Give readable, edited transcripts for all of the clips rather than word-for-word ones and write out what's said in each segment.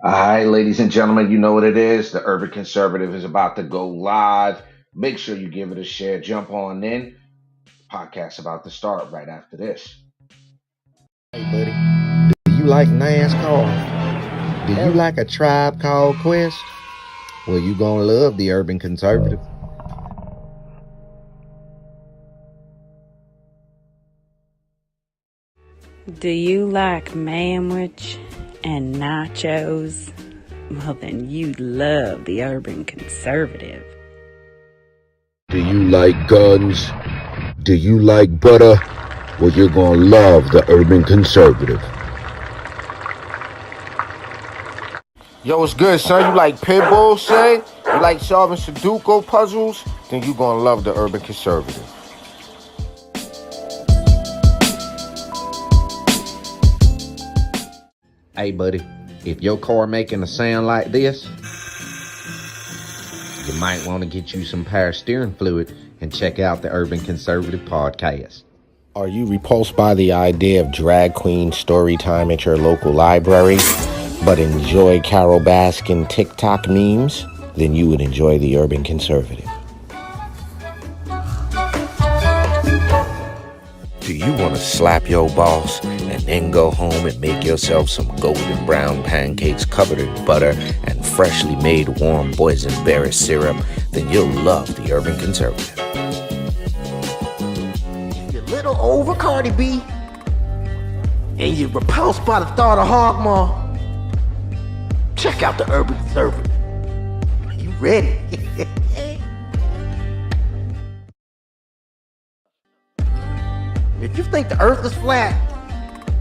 All right, ladies and gentlemen, you know what it is. The Urban Conservative is about to go live. Make sure you give it a share. Jump on in. Podcast about to start right after this. Hey, buddy, do you like NASCAR? Do you like a tribe called Quest? Well, you gonna love the Urban Conservative. Do you like manwich and nachos? Well, then you'd love the Urban Conservative. Do you like guns? Do you like butter? Well, you're gonna love the Urban Conservative. Yo, what's good, son? You like pit bulls, say? You like solving Sudoku puzzles? Then you gonna love the Urban Conservative. Hey, buddy, if your car making a sound like this, you might want to get you some power steering fluid and check out the Urban Conservative podcast. Are you repulsed by the idea of drag queen story time at your local library, but enjoy Carol Baskin TikTok memes? Then you would enjoy the Urban Conservative. Do you want to slap your boss and then go home and make yourself some golden brown pancakes covered in butter and freshly made warm boysenberry syrup? Then you'll love the Urban Conservative. You're a little over Cardi B, and you're repulsed by the thought of hog maw. Check out the Urban Conservative. You ready? If you think the earth is flat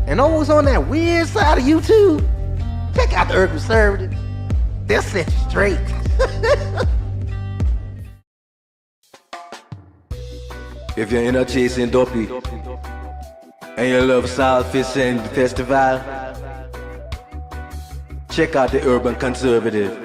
and always on that weird side of YouTube, check out the Urban Conservative. They'll set you straight. If you're in a chasing dopey and you love South Fishing Festival, check out the Urban Conservative.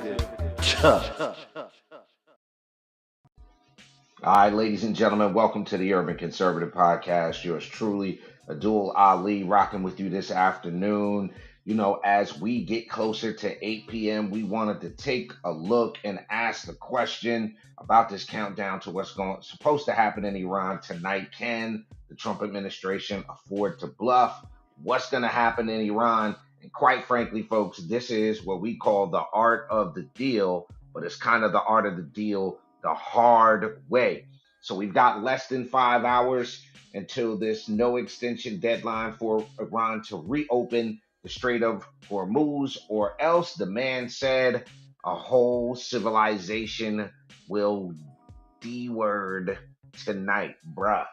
All right, ladies and gentlemen, welcome to the Urban Conservative Podcast. Yours truly, Abdul Ali, rocking with you this afternoon. You know, as we get closer to 8 p.m., we wanted to take a look and ask the question about this countdown to what's supposed to happen in Iran tonight. Can the Trump administration afford to bluff? What's going to happen in Iran? And quite frankly, folks, this is what we call the art of the deal, but it's kind of the art of the deal the hard way. So we've got less than 5 hours until this no extension deadline for Iran to reopen the Strait of Hormuz, or else the man said a whole civilization will D-word tonight, bruh.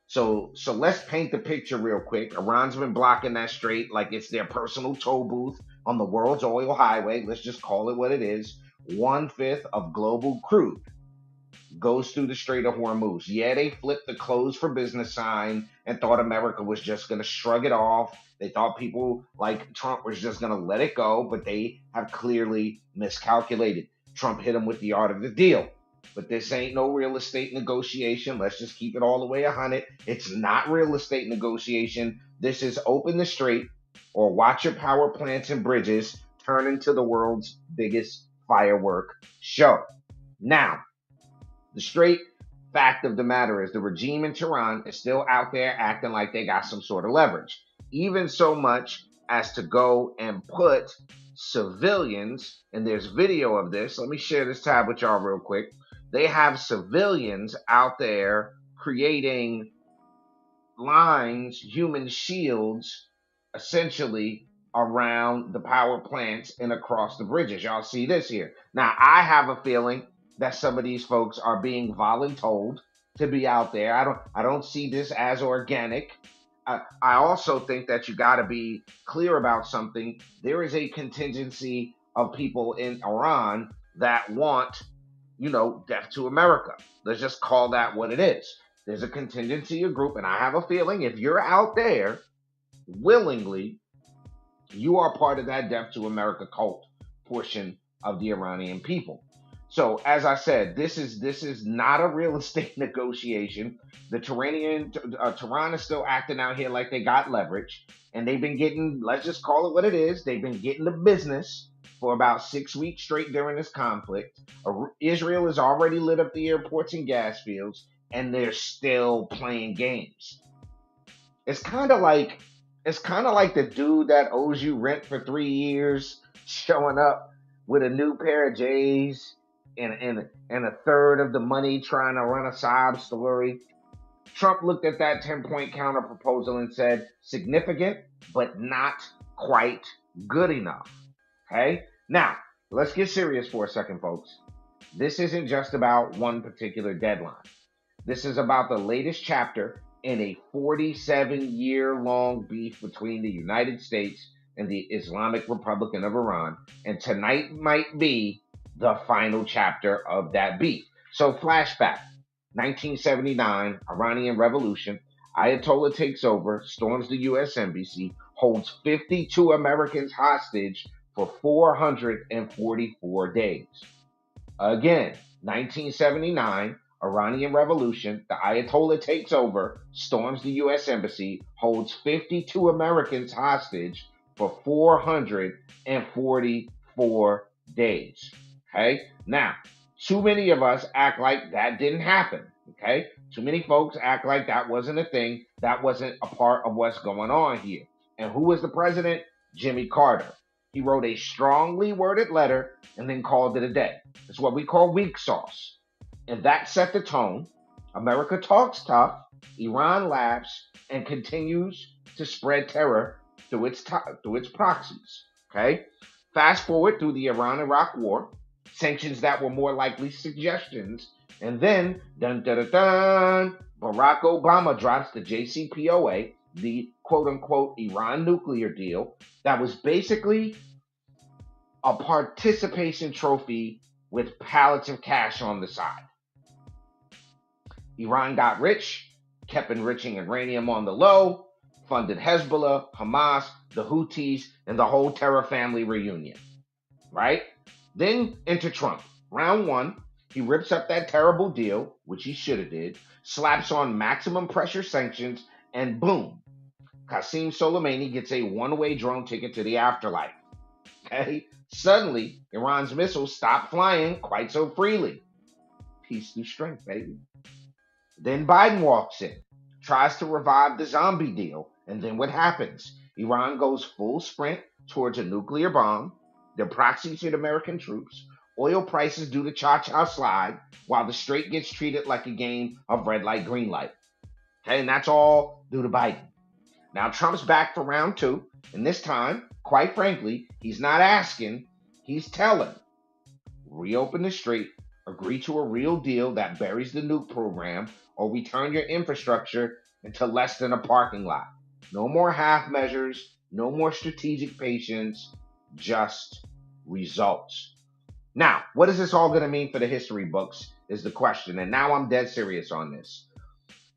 So let's paint the picture real quick. Iran's been blocking that strait like it's their personal toll booth on the world's oil highway. Let's just call it what it is. 1/5 of global crude goes through the Strait of Hormuz. Yeah, they flipped the closed for business sign and thought America was just going to shrug it off. They thought people like Trump was just going to let it go, but they have clearly miscalculated. Trump hit them with the art of the deal. But this ain't no real estate negotiation. Let's just keep it all the way 100. It's not real estate negotiation. This is open the strait or watch your power plants and bridges turn into the world's biggest firework show. Now, the straight fact of the matter is the regime in Tehran is still out there acting like they got some sort of leverage. Even so much as to go and put civilians, and there's video of this. Let me share this tab with y'all real quick. They have civilians out there creating lines, human shields, essentially around the power plants and across the bridges. Y'all see this here. Now, I have a feeling that some of these folks are being voluntold to be out there. I don't see this as organic. I also think that you got to be clear about something. There is a contingency of people in Iran that want, death to America. Let's just call that what it is. There's a contingency of group, and I have a feeling if you're out there willingly, you are part of that death to America cult portion of the Iranian people. So as I said, this is not a real estate negotiation. The Tehran is still acting out here like they got leverage, and they've been getting, let's just call it what it is. They've been getting the business for about 6 weeks straight during this conflict. Israel has already lit up the airports and gas fields, and they're still playing games. It's kind of like the dude that owes you rent for 3 years showing up with a new pair of J's and a third of the money trying to run a sob story. Trump looked at that 10-point counter proposal and said, significant, but not quite good enough. Okay? Now, let's get serious for a second, folks. This isn't just about one particular deadline. This is about the latest chapter in a 47-year-long beef between the United States and the Islamic Republic of Iran. And tonight might be the final chapter of that beef. So flashback, 1979, Iranian Revolution. Ayatollah takes over, storms the U.S. Embassy, holds 52 Americans hostage for 444 days. Again, 1979, Iranian Revolution, the Ayatollah takes over, storms the U.S. Embassy, holds 52 Americans hostage for 444 days. Okay? Now, too many of us act like that didn't happen. Okay? Too many folks act like that wasn't a thing, that wasn't a part of what's going on here. And who was the president? Jimmy Carter. He wrote a strongly worded letter and then called it a day. It's what we call weak sauce. And that set the tone. America talks tough, Iran laughs, and continues to spread terror through its proxies. Okay? Fast forward through the Iran-Iraq War, sanctions that were more likely suggestions, and then, dun dun dun dun, Barack Obama drops the JCPOA, the quote-unquote Iran nuclear deal, that was basically a participation trophy with pallets of cash on the side. Iran got rich, kept enriching uranium on the low, funded Hezbollah, Hamas, the Houthis, and the whole terror family reunion. Right? Then enter Trump. Round one, he rips up that terrible deal, which he should have did, slaps on maximum pressure sanctions, and boom, Qasem Soleimani gets a one-way drone ticket to the afterlife. Okay? Suddenly, Iran's missiles stop flying quite so freely. Peace through strength, baby. Then Biden walks in, tries to revive the zombie deal, and then what happens? Iran goes full sprint towards a nuclear bomb. Their proxies hit American troops. Oil prices do the cha-cha slide, while the Strait gets treated like a game of red light, green light. Okay, and that's all due to Biden. Now Trump's back for round two, and this time, quite frankly, he's not asking, he's telling. Reopen the Strait, agree to a real deal that buries the nuke program, or we turn your infrastructure into less than a parking lot. No more half measures, no more strategic patience, just results. Now, what is this all going to mean for the history books is the question, and now I'm dead serious on this.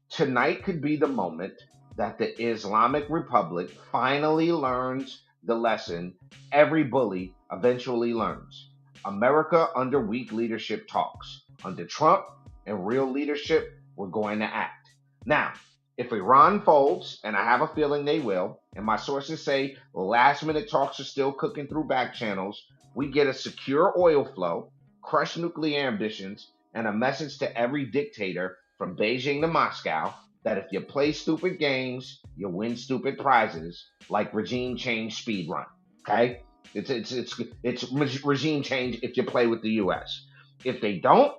Tonight could be the moment that the Islamic Republic finally learns the lesson every bully eventually learns. America under weak leadership talks. Under Trump and real leadership, we're going to act. Now, if Iran folds, and I have a feeling they will, and my sources say last minute talks are still cooking through back channels, we get a secure oil flow, crushed nuclear ambitions, and a message to every dictator from Beijing to Moscow that if you play stupid games, you win stupid prizes, like regime change speed run. Okay? It's regime change if you play with the U.S. If they don't,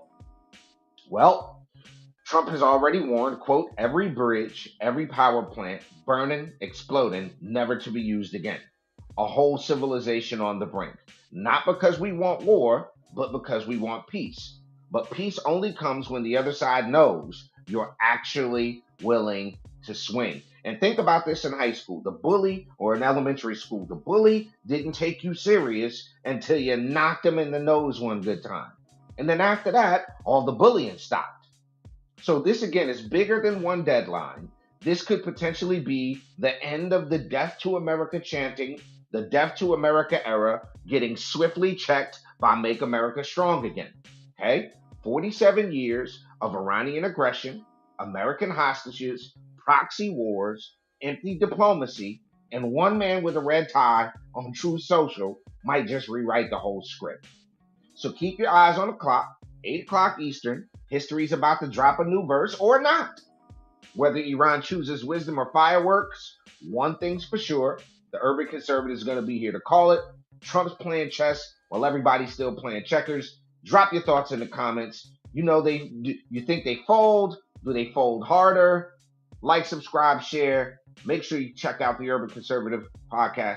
well, Trump has already warned, quote, every bridge, every power plant, burning, exploding, never to be used again. A whole civilization on the brink. Not because we want war, but because we want peace. But peace only comes when the other side knows you're actually willing to swing. And think about this in high school. The bully, or in elementary school, the bully didn't take you serious until you knocked him in the nose one good time. And then after that, all the bullying stopped. So this, again, is bigger than one deadline. This could potentially be the end of the Death to America chanting, the Death to America era getting swiftly checked by Make America Strong Again. Okay? 47 years of Iranian aggression, American hostages, proxy wars, empty diplomacy, and one man with a red tie on Truth Social might just rewrite the whole script. So keep your eyes on the clock, 8 o'clock Eastern. History's about to drop a new verse or not. Whether Iran chooses wisdom or fireworks, one thing's for sure, the urban conservative is going to be here to call it. Trump's playing chess while everybody's still playing checkers. Drop your thoughts in the comments. You think they fold? Do they fold harder? Like, subscribe, share. Make sure you check out the Urban Conservative podcast.